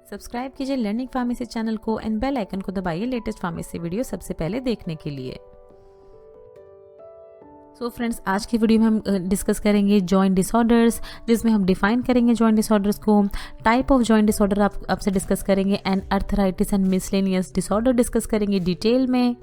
Subscribe कीजिए learning pharmacy channel को and bell icon को दबाइए लेटेस्ट फार्मेसी वीडियो सबसे पहले देखने के लिए। सो फ्रेंड्स, आज की वीडियो में हम डिस्कस करेंगे जॉइंट डिसऑर्डर्स, जिसमें हम डिफाइन करेंगे जॉइंट डिसऑर्डर्स को, टाइप ऑफ जॉइंट डिसऑर्डर आपसे डिस्कस करेंगे and arthritis and miscellaneous disorder discuss करेंगे डिटेल में।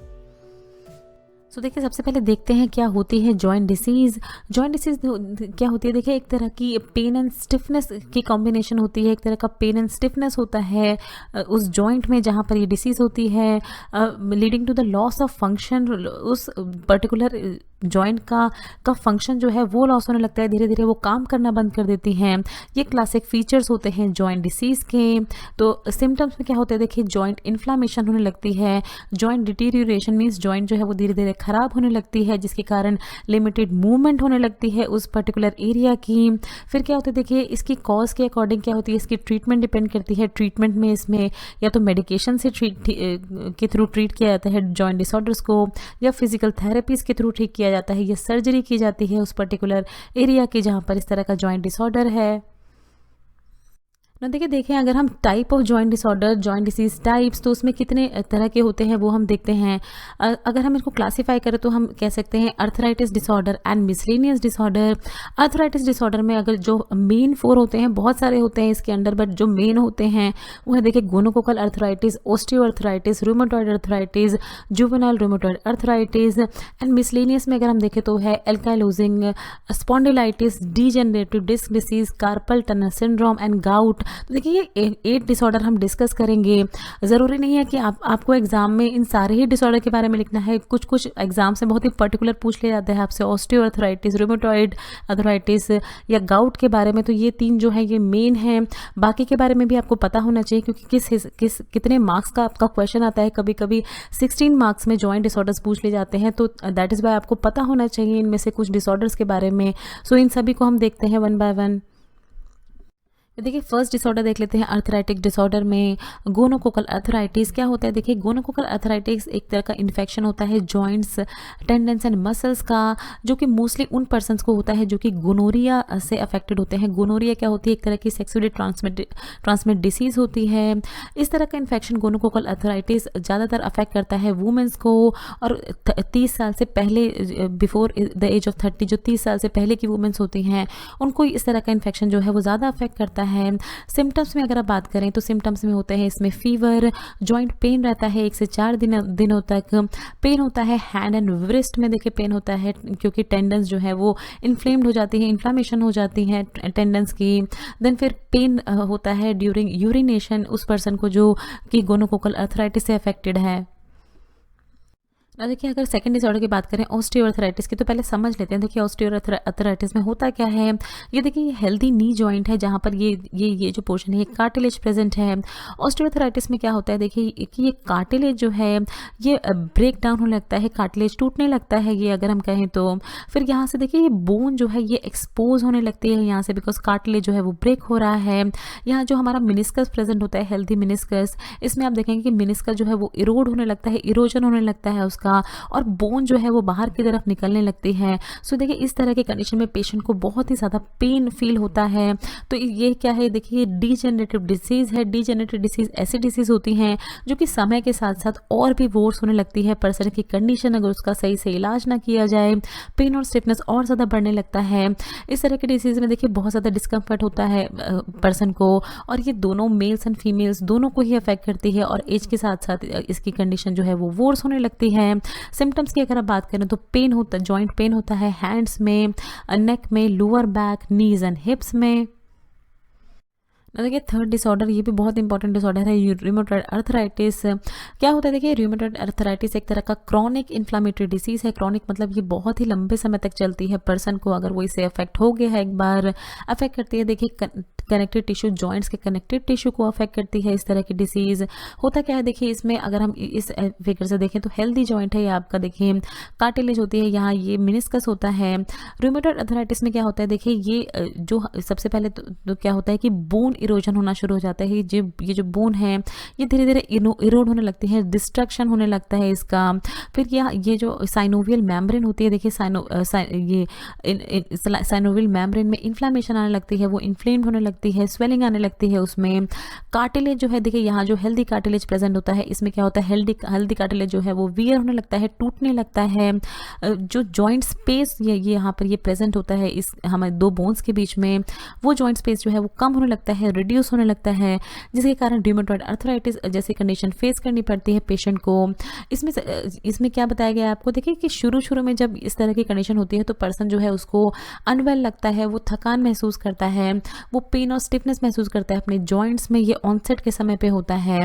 सो देखिए, सबसे पहले देखते हैं क्या होती है जॉइंट डिसीज़। जॉइंट डिसीज़ क्या होती है? देखिए, एक तरह की पेन एंड स्टिफनेस की कॉम्बिनेशन होती है। एक तरह का पेन एंड स्टिफनेस होता है उस जॉइंट में जहाँ पर ये डिसीज़ होती है, leading to the loss of function. उस पर्टिकुलर जॉइंट का फंक्शन जो है वो लॉस होने लगता है, धीरे धीरे वो काम करना बंद कर देती हैं। ये क्लासिक फीचर्स होते हैं जॉइंट डिसीज़ के। तो सिम्टम्स में क्या होते हैं? देखिए, जॉइंट इन्फ्लामेशन होने लगती है, जॉइंट डिटीरियोरेशन मीन्स जॉइंट जो है वो धीरे धीरे खराब होने लगती है, जिसके कारण लिमिटेड मूवमेंट होने लगती है उस पर्टिकुलर एरिया की। फिर क्या होता है? देखिए, इसकी कॉज के अकॉर्डिंग क्या होती है, इसकी ट्रीटमेंट डिपेंड करती है। ट्रीटमेंट में इसमें या तो मेडिकेशन से के थ्रू ट्रीट किया जाता है जॉइंट डिसऑर्डर्स को, या फिजिकल थेरेपीज़ के थ्रू ठीक किया जाता है, या सर्जरी की जाती है उस पर्टिकुलर एरिया की जहाँ पर इस तरह का जॉइंट डिसऑर्डर है ना। देखें अगर हम type of joint disorder, joint disease types, तो उसमें कितने तरह के होते हैं वो हम देखते हैं। अगर हम इसको क्लासीफाई करें तो हम कह सकते हैं arthritis disorder and miscellaneous disorder. Arthritis disorder में अगर जो मेन 4 होते हैं, बहुत सारे होते हैं इसके अंडर, बट जो मेन होते हैं वो है देखिए gonococcal arthritis, osteoarthritis, rheumatoid arthritis, juvenile rheumatoid arthritis. And miscellaneous में अगर हम देखें तो है ankylosing spondylitis, degenerative disc disease, carpal tunnel syndrome and gout. तो देखिए, ये 8 डिसऑर्डर हम डिस्कस करेंगे। ज़रूरी नहीं है कि आपको एग्जाम में इन सारे ही डिसऑर्डर के बारे में लिखना है। कुछ कुछ एग्जाम से बहुत ही पर्टिकुलर पूछ लिया जाता है आपसे ऑस्टियोआर्थराइटिस, रूमेटॉइड अर्थराइटिस या गाउट के बारे में। तो ये 3 जो है ये मेन है। बाकी के बारे में भी आपको पता होना चाहिए, क्योंकि कितने मार्क्स का आपका क्वेश्चन आता है। कभी कभी 16 मार्क्स में जॉइंट डिसऑर्डर्स पूछ लिए जाते हैं, तो दैट इज़ वाई आपको पता होना चाहिए इनमें से कुछ डिसऑर्डर्स के बारे में। सो इन सभी को हम देखते हैं वन बाय वन। देखिए, फर्स्ट डिसऑर्डर देख लेते हैं अर्थराइटिक डिसऑर्डर में गोनोकोकल अर्थराइटिस। क्या होता है? देखिए, गोनोकोकल अर्थराइटिस एक तरह का इन्फेक्शन होता है जॉइंट्स, टेंडन्स एंड मसल्स का, जो कि मोस्टली उन पर्सन्स को होता है जो कि गोनोरिया से अफेक्टेड होते हैं। गोनोरिया क्या होती है? एक तरह की सेक्सुअली ट्रांसमिट डिसीज़ होती है। इस तरह का इन्फेक्शन गोनोकोकल अर्थराइटिस ज़्यादातर अफेक्ट करता है वुमेंस को, और 30 साल से पहले, बिफोर द एज ऑफ 30, जो 30 साल से पहले की वुमेंस होती हैं उनको इस तरह का इन्फेक्शन जो है वो ज़्यादा अफेक्ट करता है। सिम्टम्स में अगर आप बात करें तो सिम्टम्स में होते हैं इसमें फीवर, जॉइंट पेन रहता है 1 से 4 दिनों तक, पेन होता है हैंड एंड व्रिस्ट में। देखिए, पेन होता है क्योंकि टेंडन्स जो है वो इन्फ्लेम्ड हो जाती है, इन्फ्लामेशन हो जाती है टेंडन्स की। देन फिर पेन होता है ड्यूरिंग यूरिनेशन उस पर्सन को जो कि गोनोकोकल अर्थराइटिस से अफेक्टेड है। अब देखिए, अगर सेकंड डिसऑर्डर की बात करें ऑस्टियोआर्थराइटिस की, तो पहले समझ लेते हैं। देखिए, ऑस्टियोआर्थराइटिस में होता क्या है? ये देखिए, ये हेल्दी नी जॉइंट है जहाँ पर ये जो पोर्शन है ये कार्टिलेज प्रेजेंट है। ऑस्टियोआर्थराइटिस में क्या होता है? देखिए कि ये कार्टिलेज जो है ये ब्रेक डाउन होने लगता है, कार्टिलेज टूटने लगता है ये अगर हम कहें तो। फिर यहाँ से देखिए, ये बोन जो है ये एक्सपोज होने लगती है यहाँ से, बिकॉज कार्टिलेज जो है वो ब्रेक हो रहा है। यहाँ जो हमारा मिनिस्कस प्रेजेंट होता है, हेल्दी मिनिस्कस, इसमें आप देखेंगे कि मिनिस्कस जो है वो इरोड होने लगता है, इरोजन होने लगता है उसका, और बोन जो है वो बाहर की तरफ निकलने लगती है। सो देखिए, इस तरह के कंडीशन में पेशेंट को बहुत ही ज़्यादा पेन फील होता है। तो ये क्या है? देखिए, डीजेनरेटिव डिसीज़ है। डीजेनरेटिव डिसीज़ ऐसी डिसीज़ होती हैं जो कि समय के साथ साथ और भी वर्स होने लगती है पर्सन की कंडीशन, अगर उसका सही से इलाज ना किया जाए। पेन और स्टिफनेस और ज़्यादा बढ़ने लगता है। इस तरह के डिसीज़ में देखिए बहुत ज़्यादा डिस्कम्फर्ट होता है पर्सन को, और ये दोनों मेल्स एंड फीमेल्स दोनों को ही अफेक्ट करती है, और एज के साथ साथ इसकी कंडीशन जो है वो वर्स होने लगती है। सिम्टम्स की अगर आप बात करें तो पेन होता है, जॉइंट पेन होता है हैंड्स में, नेक में, लोअर बैक, नीज एंड हिप्स में। देखिए, थर्ड डिसऑर्डर, ये भी बहुत इंपॉर्टेंट डिसऑर्डर है, रूमेटॉइड अर्थराइटिस। क्या होता है? देखिए, रूमेटॉइड अर्थराइटिस एक तरह का क्रॉनिक इन्फ्लामेटरी डिसीज़ है। क्रॉनिक मतलब ये बहुत ही लंबे समय तक चलती है। पर्सन को अगर वो इससे अफेक्ट हो गया है, एक बार अफेक्ट करती है। देखिए, कनेक्टिव टिश्यू, जॉइंट्स के कनेक्टिव टिश्यू को अफेक्ट करती है इस तरह की डिसीज़। होता क्या है? देखिए, इसमें अगर हम इस फिगर से देखें तो हेल्दी जॉइंट है ये आपका, देखिए कार्टिलेज होती है यहाँ, ये मिनिस्कस होता है। रूमेटॉइड अर्थराइटिस में क्या होता है? देखिए, ये जो सबसे पहले तो क्या होता है कि बोन इरोजन होना शुरू हो जाता है। ये जो बोन है ये धीरे धीरे इरोड होने लगती है, डिस्ट्रक्शन होने लगता है इसका। फिर ये जो साइनोवियल मेम्ब्रेन होती है, देखिए साइनोवियल मेम्ब्रेन में इन्फ्लामेशन आने लगती है, वो इन्फ्लेम्ड होने लगती है, स्वेलिंग आने लगती है उसमें। कार्टिलेज जो है, देखिए यहाँ जो हेल्दी कार्टिलेज प्रेजेंट होता है, इसमें क्या होता है, हेल्दी कार्टिलेज जो है वो वियर होने लगता है, टूटने लगता है। जो जॉइंट स्पेस ये यहाँ पर ये प्रेजेंट होता है इस हमारे दो बोन्स के बीच में, वो जॉइंट स्पेस जो है वो कम होने लगता है, रिड्यूस होने लगता है, जिसके कारण र्यूमेटॉइड अर्थराइटिस जैसी कंडीशन फेस करनी पड़ती है पेशेंट को। इसमें क्या बताया गया है आपको, देखिए कि शुरू में जब इस तरह की कंडीशन होती है तो पर्सन जो है उसको अनवेल लगता है, वो थकान महसूस करता है, वो पेन और स्टिफनेस महसूस करता है अपने जॉइंट्स में। ये ऑनसेट के समय पे होता है।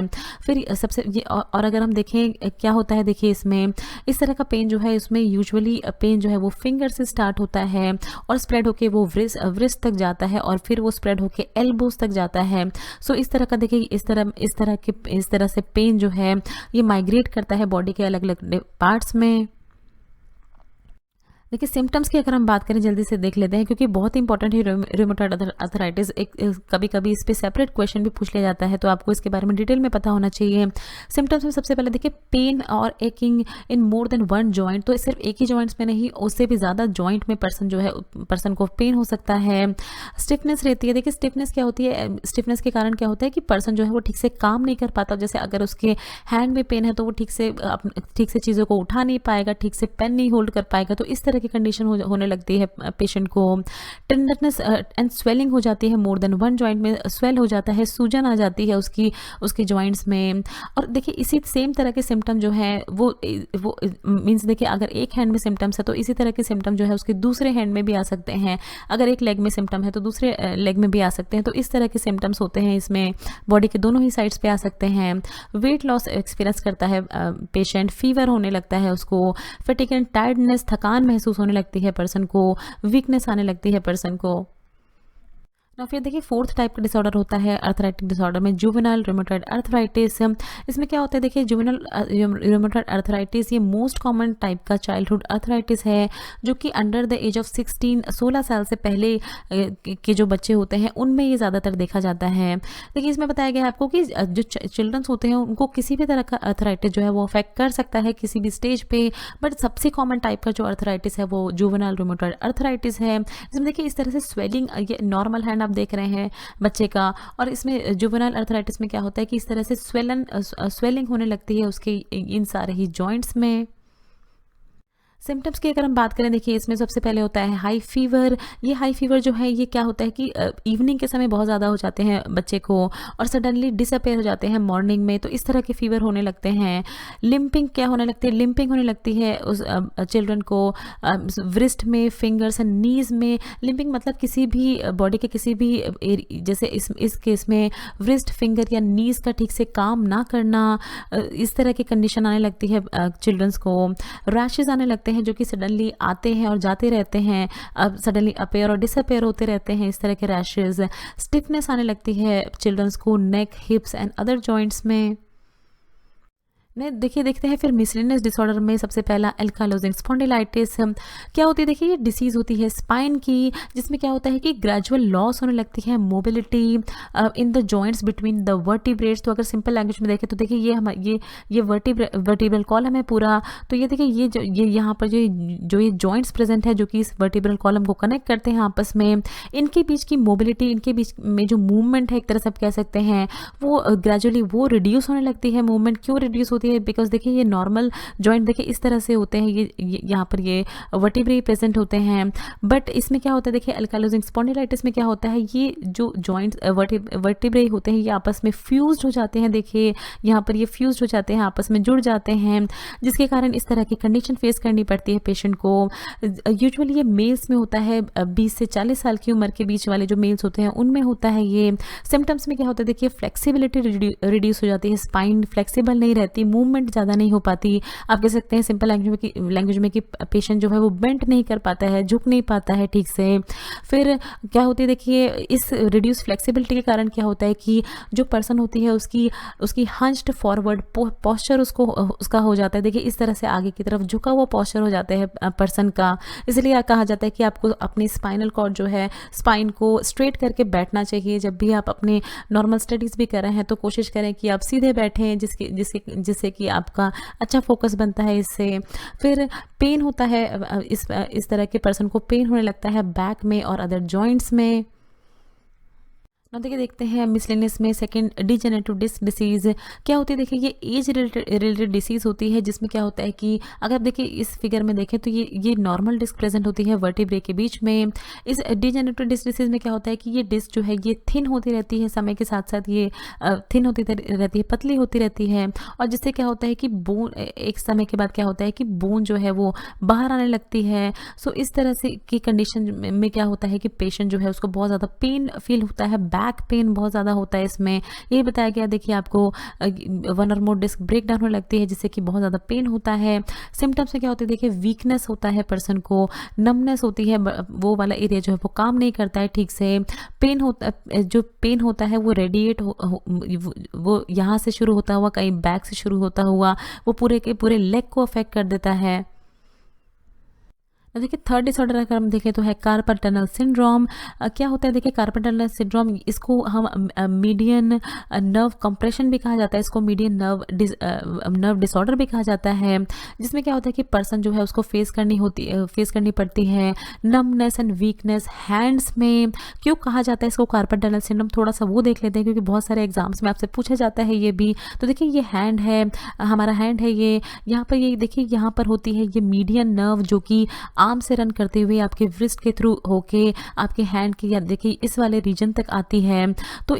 फिर सबसे ये और अगर हम देखें क्या होता है, देखिए इसमें इस तरह का पेन जो है, इसमें यूजुअली पेन जो है वो फिंगर से स्टार्ट होता है और स्प्रेड होके वो व्रिस्ट तक जाता है और फिर वो स्प्रेड होके एल्बोज तक जाता है। सो इस तरह का देखिए इस तरह से पेन जो है ये माइग्रेट करता है बॉडी के अलग अलग पार्ट्स में। देखिए सिम्टम्स की अगर हम बात करें जल्दी से देख लेते हैं, क्योंकि बहुत ही इंपॉर्टेंट है रूमेटॉइड अर्थराइटिस। कभी कभी इस पर सेपरेट क्वेश्चन भी पूछ लिया जाता है, तो आपको इसके बारे में डिटेल में पता होना चाहिए। सिम्टम्स में सबसे पहले देखिए पेन और एकिंग इन मोर देन वन जॉइंट, तो सिर्फ एक ही जॉइंट्स में नहीं, उससे भी ज़्यादा जॉइंट में पर्सन को पेन हो सकता है। स्टिफनेस रहती है। देखिए स्टिफनेस क्या होती है, स्टिफनेस के कारण क्या होता है कि पर्सन जो है वो ठीक से काम नहीं कर पाता। जैसे अगर उसके हैंड में पेन है तो वो ठीक से चीज़ों को उठा नहीं पाएगा, ठीक से पेन नहीं होल्ड कर पाएगा, तो इस तरह की कंडीशन होने लगती है पेशेंट को। टेंडरनेस एंड स्वेलिंग हो जाती है, मोर देन वन जॉइंट में स्वेल हो जाता है, सूजन आ जाती है उसकी जॉइंट्स में। और देखिए इसी सेम तरह के सिम्टम जो है वो मींस देखिए अगर एक हैंड में सिम्टम्स है तो इसी तरह के सिम्टम जो है उसके दूसरे हैंड में भी आ सकते हैं। अगर एक लेग में सिम्टम है तो दूसरे लेग में भी आ सकते हैं। तो इस तरह के सिम्टम्स होते हैं, इसमें बॉडी के दोनों ही साइड्स पे आ सकते हैं। वेट लॉस एक्सपीरियंस करता है पेशेंट, फीवर होने लगता है उसको, फटीग एंड टायर्डनेस, थकान महसूस होने लगती है पर्सन को, वीकनेस आने लगती है पर्सन को। ना फिर देखिए फोर्थ टाइप का डिसऑर्डर होता है अर्थराइटिक डिसऑर्डर में जुवेनाइल रूमेटॉइड अर्थराइटिस। इसमें क्या होता है, देखिए जुवेनाइल रूमेटॉइड अर्थराइटिस ये मोस्ट कॉमन टाइप का चाइल्डहुड अर्थराइटिस है, जो कि अंडर द एज ऑफ 16 साल से पहले के जो बच्चे होते हैं उनमें ये ज़्यादातर देखा जाता है। देखिए इसमें बताया गया है आपको कि जो चिल्ड्रंस होते हैं उनको किसी भी तरह का अर्थराइटिस जो है वो अफेक्ट कर सकता है किसी भी स्टेज पे, बट सबसे कॉमन टाइप का जो अर्थराइटिस है वो जुवेनाइल रूमेटॉइड अर्थराइटिस है। इसमें देखिए इस तरह से स्वेलिंग, ये नॉर्मल हैंड आप देख रहे हैं बच्चे का, और इसमें जुवेनाइल अर्थराइटिस में क्या होता है कि इस तरह से स्वेलिंग होने लगती है उसके इन सारे ही जॉइंट्स में। सिम्टम्स की अगर हम बात करें, देखिए इसमें सबसे पहले होता है हाई फीवर। ये हाई फीवर जो है ये क्या होता है कि इवनिंग के समय बहुत ज़्यादा हो जाते हैं बच्चे को और सडनली डिसअपेयर हो जाते हैं मॉर्निंग में, तो इस तरह के फीवर होने लगते हैं। लिम्पिंग क्या होने लगती है, लिम्पिंग होने लगती है उस चिल्ड्रन को व्रिस्ट में, फिंगर्स एंड नीज में। लिम्पिंग मतलब किसी भी बॉडी के किसी भी जैसे इस केस में व्रिस्ट, फिंगर या नीज का ठीक से काम ना करना, इस तरह की कंडीशन आने लगती है चिल्ड्रंस को। रैशेज आने लगते हैं जो कि सडनली आते हैं और जाते रहते हैं, अब सडनली अपेयर और डिसअपेयर होते रहते हैं इस तरह के रैशेज। स्टिफनेस आने लगती है चिल्ड्रंस को नेक, हिप्स एंड अदर जॉइंट्स में। देखिए देखते हैं फिर मिसलेनियस डिसऑर्डर में सबसे पहला एल्कालोजिंग स्पॉन्डिलाइटिस क्या होती है। देखिए ये डिसीज होती है स्पाइन की, जिसमें क्या होता है कि ग्रेजुअल लॉस होने लगती है mobility in the joints between the vertebrates. तो अगर सिंपल लैंग्वेज में देखें तो देखिए ये वर्टिब्रल कॉलम है पूरा, तो ये देखिए ये यहाँ पर जो ये जॉइंट्स प्रेजेंट है जो कि इस वर्टिब्रल कॉलम को कनेक्ट करते हैं आपस में, इनके बीच की मोबिलिटी, इनके बीच में जो मूवमेंट है एक तरह से आप कह सकते हैं वो ग्रेजुअली वो रिड्यूस होने लगती है। मूवमेंट क्यों रिड्यूस होती है, बिकॉज देखिए ये नॉर्मल जॉइंट देखिए इस तरह से होते हैं, ये यहाँ पर ये वर्टिब्रे प्रेजेंट होते हैं, बट इसमें क्या होता है देखिए एल्कालोजिंग स्पॉन्डिलाइटिस में क्या होता है, ये जो जॉइंट्स वर्टिब्रे होते हैं ये आपस में फ्यूज्ड हो जाते हैं। देखिए यहाँ पर ये फ्यूज्ड हो जाते हैं, आपस में जुड़ जाते हैं, जिसके कारण इस तरह की कंडीशन फेस करनी पड़ती है पेशेंट को। यूजुअली ये मेल्स में होता है, 20 से 40 साल की उम्र के बीच वाले जो मेल्स होते हैं उनमें होता है ये। सिम्टम्स में क्या होता है देखिए फ्लेक्सिबिलिटी रिड्यूस हो जाती है, स्पाइन फ्लेक्सिबल नहीं रहती, मूवमेंट ज़्यादा नहीं हो पाती। आप कह सकते हैं सिंपल लैंग्वेज में कि पेशेंट जो है वो बेंट नहीं कर पाता है, झुक नहीं पाता है ठीक से। फिर क्या होती है देखिए, इस रिड्यूस फ्लेक्सिबिलिटी के कारण क्या होता है कि जो पर्सन होती है उसकी हंच्ड फॉरवर्ड पॉस्चर उसका हो जाता है। देखिए इस तरह से आगे की तरफ झुका हुआ पॉस्चर हो जाता है पर्सन का। इसलिए कहा जाता है कि आपको अपनी स्पाइनल कॉर्ड जो है, स्पाइन को स्ट्रेट करके बैठना चाहिए। जब भी आप अपने नॉर्मल स्टडीज़ भी कर रहे हैं तो कोशिश करें कि आप सीधे बैठें, जिससे कि आपका अच्छा फोकस बनता है इससे। फिर पेन होता है, इस तरह के पर्सन को पेन होने लगता है बैक में और अदर जॉइंट्स में। ना देखिए देखते हैं मिसलेनियस में सेकंड डिजेनरेटिव डिस्क डिसीज़ क्या होती है। देखिए ये एज रिलेटेड डिसीज़ होती है, जिसमें क्या होता है कि अगर आप देखिए इस फिगर में देखें तो ये नॉर्मल डिस्क प्रेजेंट होती है वर्टिब्रे के बीच में। इस डिजेनरेटिव डिस्क डिसीज़ में क्या होता है कि ये डिस्क जो है ये थिन होती रहती है, समय के साथ साथ ये थिन होती रहती है, पतली होती रहती है, और जिससे क्या होता है कि बोन एक समय के बाद क्या होता है कि बोन जो है वो बाहर आने लगती है। सो इस तरह से की कंडीशन में क्या होता है कि पेशेंट जो है उसको बहुत ज़्यादा पेन फील होता है, बैक पेन बहुत ज़्यादा होता है। इसमें ये बताया गया देखिए आपको 1 और मोर डिस्क ब्रेक डाउन होने लगती है, जिससे कि बहुत ज़्यादा पेन होता है। सिम्टम्स में क्या होता है देखिए, वीकनेस होता है पर्सन को, नमनेस होती है, वो वाला एरिया जो है वो काम नहीं करता है ठीक से। पेन होता है वो रेडिएट वो यहाँ से शुरू होता हुआ, कहीं बैक से शुरू होता हुआ वो पूरे के पूरे लेग को अफेक्ट कर देता है। देखिए थर्ड डिसऑर्डर अगर हम देखें तो है कार्पल टनल सिंड्रोम। क्या होता है देखिए कार्पल टनल सिंड्रोम, इसको हम मीडियन नर्व कंप्रेशन भी कहा जाता है, इसको मीडियन नर्व डिसऑर्डर भी कहा जाता है, जिसमें क्या होता है कि पर्सन जो है उसको फेस करनी पड़ती है नमनेस एंड वीकनेस हैंड्स में। क्यों कहा जाता है इसको कार्पल टनल सिंड्रोम, थोड़ा सा वो देख लेते हैं, क्योंकि बहुत सारे एग्जाम्स में आपसे पूछा जाता है ये भी। तो देखिए ये हैंड है, हमारा हैंड है, ये यहाँ पर ये देखिए यहाँ पर होती है ये मीडियन नर्व, जो कि आर्म से रन करते हुए आपके व्रिस्ट के थ्रू होके आपके हैंड की या देखिए इस वाले रीजन तक आती है। तो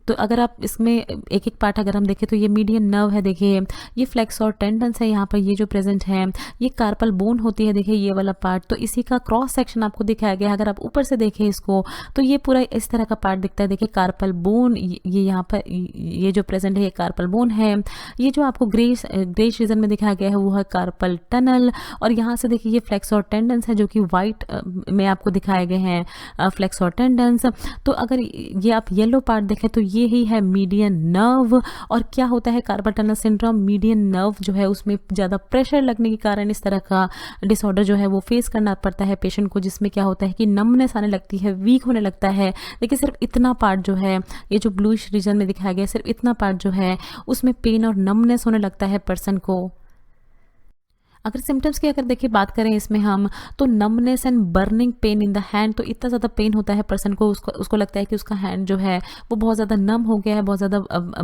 तो अगर आप इसमें एक एक पार्ट अगर हम देखें तो ये मीडियन नर्व है, देखिए ये फ्लेक्स और टेंडन्स है यहाँ पर ये जो प्रेजेंट है, ये कार्पल बोन होती है देखिए ये वाला पार्ट। तो इसी का क्रॉस सेक्शन आपको दिखाया गया है। अगर आप ऊपर से देखें इसको तो ये पूरा इस तरह का पार्ट दिखता है, देखिए कार्पल बोन, ये यहाँ पर ये जो प्रेजेंट है ये कार्पल बोन है। ये जो आपको ग्रेश रीजन में दिखाया गया है वो है कार्पल टनल, और यहाँ से देखिए ये फ्लेक्स और टेंडन्स है जो कि वाइट में आपको दिखाए गए हैं फ्लेक्स और टेंडन्स। तो अगर ये आप येलो पार्ट देखें तो ये ही है मीडियन नर्व। और क्या होता है carpel tunnel syndrome, median nerve जो है उसमें ज़्यादा प्रेशर लगने के कारण इस तरह का डिसऑर्डर जो है वो फेस करना पड़ता है पेशेंट को, जिसमें क्या होता है कि नमनेस आने लगती है, वीक होने लगता है। देखिए सिर्फ इतना पार्ट जो है ये जो ब्लूइश रीजन में दिखाया गया, सिर्फ इतना पार्ट जो है उसमें पेन और नमनेस होने लगता है पर्सन को। अगर सिम्टम्स की अगर देखिए बात करें इसमें हम, तो numbness and burning pain in the hand, तो इतना ज़्यादा पेन होता है पर्सन को, उसको लगता है कि उसका हैंड जो है वो बहुत ज़्यादा नम हो गया है, बहुत ज़्यादा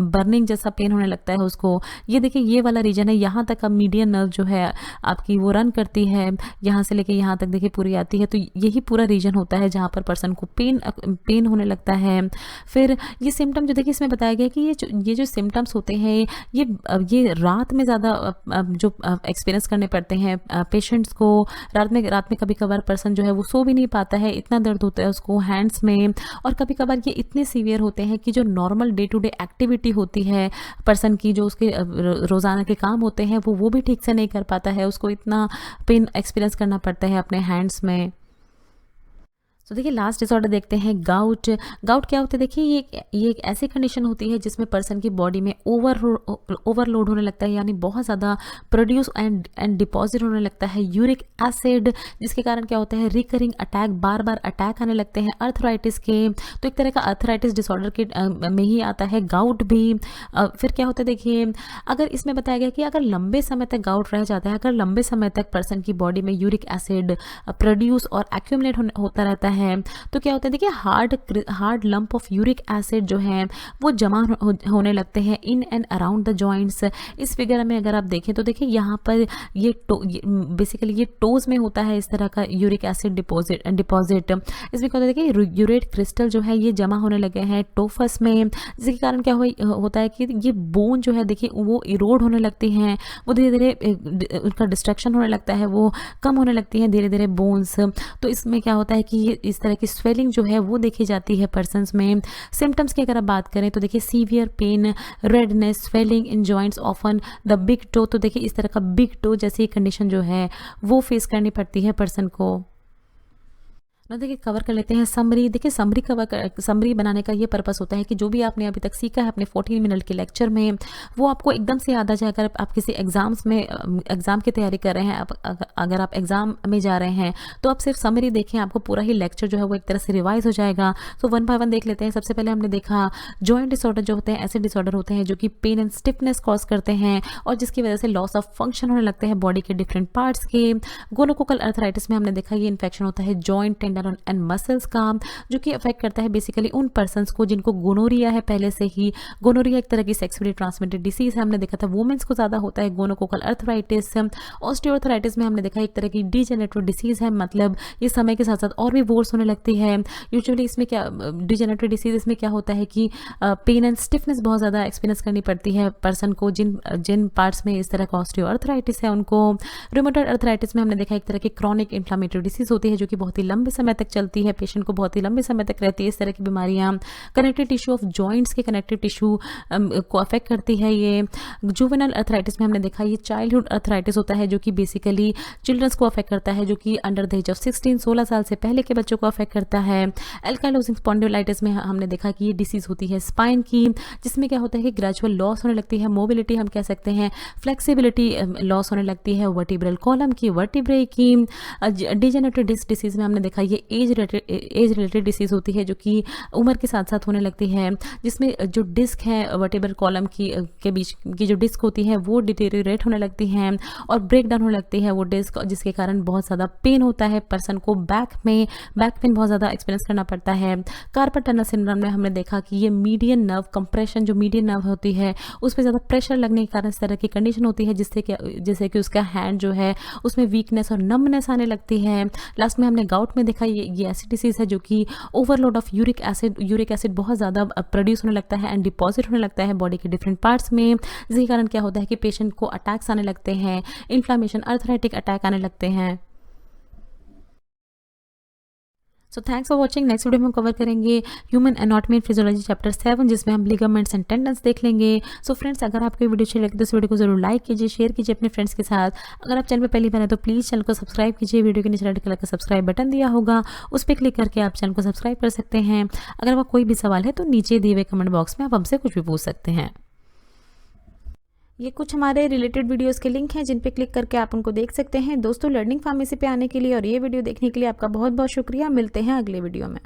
बर्निंग जैसा पेन होने लगता है उसको। ये देखिए ये वाला रीजन है, यहाँ तक अब मीडियन नर्व जो है आपकी वो रन करती है, यहाँ से लेके यहाँ तक देखिए पूरी आती है। तो यही पूरा रीजन होता है जहाँ पर पर्सन को पेन होने लगता है। फिर ये सिम्टम जो देखिए इसमें बताया गया कि ये जो सिम्टम्स होते हैं ये रात में ज़्यादा जो एक्सपीरियंस करने पड़ते हैं पेशेंट्स को। रात में कभी कभार पर्सन जो है वो सो भी नहीं पाता है, इतना दर्द होता है उसको हैंड्स में। और कभी कभार ये इतने सीवियर होते हैं कि जो normal day to day activity होती है पर्सन की, जो उसके रोज़ाना के काम होते हैं वो भी ठीक से नहीं कर पाता है, उसको इतना पेन एक्सपीरियंस करना पड़ता है अपने हैंड्स में। तो देखिए लास्ट डिसऑर्डर देखते हैं गाउट। गाउट क्या होता है देखिए, ये एक ऐसी कंडीशन होती है जिसमें पर्सन की बॉडी में ओवरलोड होने लगता है, यानी बहुत ज़्यादा प्रोड्यूस एंड डिपॉजिट होने लगता है यूरिक एसिड, जिसके कारण क्या होता है रिकरिंग अटैक, बार बार अटैक आने लगते हैं अर्थराइटिस के। तो एक तरह का अर्थराइटिस डिसऑर्डर के में ही आता है गाउट भी। फिर क्या होता है देखिए, अगर इसमें बताया गया कि अगर लंबे समय तक गाउट रह जाता है, अगर लंबे समय तक पर्सन की बॉडी में यूरिक एसिड प्रोड्यूस और एक्यूमुलेट होता रहता है, तो क्या होता है देखिए hard lump of uric acid जो है वो जमा होने लगते हैं in and around the joints. इस फिगर में अगर आप देखें तो देखिए यहाँ पर ये बेसिकली ये टोज में होता है इस तरह का यूरिक एसिड डिपॉजिट। इसमें क्या होता है देखिए यूरेट क्रिस्टल जो है ये जमा होने लगे हैं टोफस में, जिसके कारण क्या होता है कि ये बोन जो है देखिए वो इरोड होने लगती हैं, वो धीरे धीरे उनका डिस्ट्रक्शन होने लगता है, वो कम होने लगती हैं धीरे धीरे बोन्स। तो इसमें क्या होता है कि इस तरह की स्वेलिंग जो है वो देखी जाती है पर्सन्स में। सिम्टम्स की अगर आप बात करें तो देखिए severe pain, redness, swelling in joints, often the big toe. तो देखिए इस तरह का बिग टो जैसी कंडीशन जो है वो फेस करनी पड़ती है पर्सन को। ना देखिए कवर कर लेते हैं समरी। देखिए समरी बनाने का ये पर्पस होता है कि जो भी आपने अभी तक सीखा है अपने 14 मिनट के लेक्चर में वो आपको एकदम से याद आ जाए। अगर आप किसी एग्जाम्स में एग्जाम की तैयारी कर रहे हैं, अगर आप एग्जाम में जा रहे हैं तो आप सिर्फ समरी देखें, आपको पूरा ही लेक्चर जो है वो एक तरह से रिवाइज हो जाएगा। तो वन बाय वन देख लेते हैं। सबसे पहले हमने देखा जॉइंट डिसऑर्डर जो होते हैं ऐसे डिसऑर्डर होते हैं जो कि पेन एंड स्टिफनेस कॉज करते हैं और जिसकी वजह से लॉस ऑफ फंक्शन होने लगते हैं बॉडी के डिफरेंट पार्ट्स के। गोनोकोकल अर्थराइटिस में हमने देखा ये इन्फेक्शन होता है जॉइंट, टेंडन एंड मसल्स का, जो कि अफेक्ट करता है बेसिकली उन पर्सन्स को जिनको गोनोरिया है पहले से ही। गोनोरिया एक तरह की सेक्सुअली ट्रांसमिटेड डिसीज है। हमने देखा था वुमेन्स को ज़्यादा होता है गोनोकोकल अर्थराइटिस। ऑस्टियोआर्थराइटिस में हमने देखा एक तरह की डीजेनरेटिव डिसीज है, मतलब ये समय के साथ साथ और भी वर्स होने लगती है। यूजुअली इसमें क्या डीजेनरेटिव डिसीज इसमें क्या होता है कि पेन एंड स्टिफनेस बहुत ज़्यादा एक्सपीरियंस करनी पड़ती है पर्सन को जिन पार्ट्स में इस तरह का ऑस्टियोआर्थराइटिस है उनको। रूमेटॉइड अर्थराइटिस में हमने देखा एक तरह की क्रॉनिक इन्फ्लामेटरी डिसीज होती है जो कि बहुत ही लंबे समय तक चलती है, पेशेंट को बहुत ही लंबे समय तक रहती है। इस तरह की बीमारियां कनेक्टिव टिश्यू ऑफ जॉइंट्स के कनेक्टिव टिश्यू को अफेक्ट करती है। ये जुवेनाइल अर्थराइटिस में हमने देखा ये चाइल्डहुड अर्थराइटिस होता है जो कि बेसिकली चिल्ड्रंस को अफेक्ट करता है, जो कि अंडर द एज ऑफ 16 साल से पहले के बच्चों को अफेक्ट करता है। एल्काइलोजिंग स्पॉन्डिलाइटिस में हमने देखा कि ये डिसीज होती है स्पाइन की, जिसमें क्या होता है कि ग्रेजुअल लॉस होने लगती है मोबिलिटी, हम कह सकते हैं फ्लेक्सिबिलिटी लॉस होने लगती है वर्टिब्रल कॉलम की, वर्टिब्रे की। डिजेनरेटिव डिस्क डिसीज में हमने देखा ये एज रिलेटेड डिसीज होती है जो कि उम्र के साथ साथ होने लगती है, जिसमें जो डिस्क है वर्टिब्रल कॉलम की के बीच की जो डिस्क होती है वो डिटेरियोरेट होने लगती हैं और ब्रेक डाउन होने लगती है वो डिस्क, जिसके कारण बहुत ज़्यादा पेन होता है पर्सन को। बैक पेन बहुत ज़्यादा एक्सपीरियंस करना पड़ता है। कार्पल टनल सिंड्रोम में हमने देखा कि ये मीडियन नर्व कंप्रेशन, जो मीडियन नर्व होती है उस पर ज़्यादा प्रेशर लगने के कारण इस तरह की कंडीशन होती है जिससे कि उसका हैंड जो है उसमें वीकनेस और नम्बनेस आने लगती है। लास्ट में हमने गाउट में देखा ये ऐसी डिसीज है जो कि ओवरलोड ऑफ यूरिक एसिड बहुत ज़्यादा प्रोड्यूस होने लगता है एंड डिपॉजिट होने लगता है बॉडी के डिफरेंट पार्ट्स में, जिसके कारण क्या होता है कि पेशेंट को अटैक्स आने लगते हैं, इन्फ्लामेशन, अर्थराइटिक अटैक आने लगते हैं। So thanks for watching. Next video में हम कवर करेंगे human anatomy and physiology chapter 7, जिसमें हम लिगामेंट्स एंड टेंडन्स देख लेंगे। सो फ्रेंड्स, अगर आपको ये वीडियो अच्छी लगे तो इस वीडियो को जरूर लाइक कीजिए, शेयर कीजिए अपने फ्रेंड्स के साथ। अगर आप चैनल पर पहली बार हैं तो प्लीज़ चैनल को सब्सक्राइब कीजिए। वीडियो के नीचे रेड कलर का सब्सक्राइब बटन दिया होगा, उस पर क्लिक करके आप चैनल को सब्सक्राइब कर सकते हैं। अगर आपका कोई भी सवाल है तो नीचे दिए हुए कमेंट बॉक्स में आप हमसे कुछ भी पूछ सकते हैं। ये कुछ हमारे रिलेटेड वीडियोस के लिंक हैं जिन पे क्लिक करके आप उनको देख सकते हैं। दोस्तों, लर्निंग फार्मेसी पे आने के लिए और ये वीडियो देखने के लिए आपका बहुत बहुत शुक्रिया। मिलते हैं अगले वीडियो में।